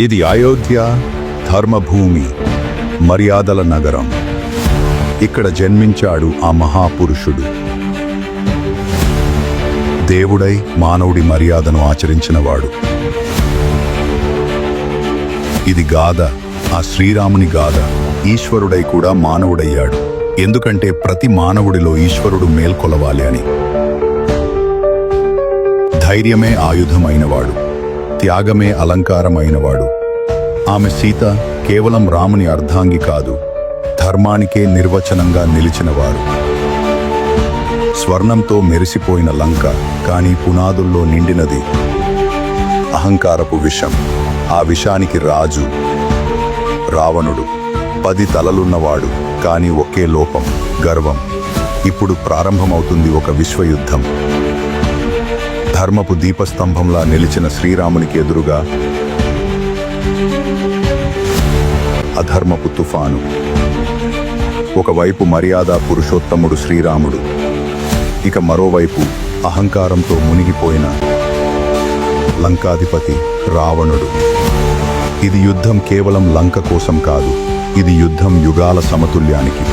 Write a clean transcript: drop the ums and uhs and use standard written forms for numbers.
ఇది అయోధ్య, ధర్మభూమి, మర్యాదల నగరం. ఇక్కడ జన్మించాడు ఆ మహాపురుషుడు. దేవుడై మానవుడి మర్యాదను ఆచరించినవాడు. ఇది గాథ, ఆ శ్రీరాముని గాథ. ఈశ్వరుడై కూడా మానవుడయ్యాడు. ఎందుకంటే ప్రతి మానవుడిలో ఈశ్వరుడు మేల్కొలవాలి అని. ధైర్యమే ఆయుధమైనవాడు, త్యాగమే అలంకారమైనవాడు. ఆమె సీత కేవలం రాముని అర్ధాంగి కాదు, ధర్మానికే నిర్వచనంగా నిలిచినవారు. స్వర్ణంతో మెరిసిపోయిన లంక, కానీ పునాదుల్లో నిండినది అహంకారపు విషం. ఆ విషానికి రాజు రావణుడు. 10 తలలున్నవాడు, కానీ ఒకే లోపం, గర్వం. ఇప్పుడు ప్రారంభమవుతుంది ఒక విశ్వయుద్ధం. ధర్మపు దీపస్తంభంలా నిలిచిన శ్రీరామునికి ఎదురుగా అధర్మపు తుఫాను. ఒకవైపు మర్యాద పురుషోత్తముడు శ్రీరాముడు, ఇక మరోవైపు అహంకారంతో మునిగిపోయిన లంకాధిపతి రావణుడు. ఇది యుద్ధం కేవలం లంక కోసం కాదు, ఇది యుద్ధం యుగాల సమతుల్యానికి.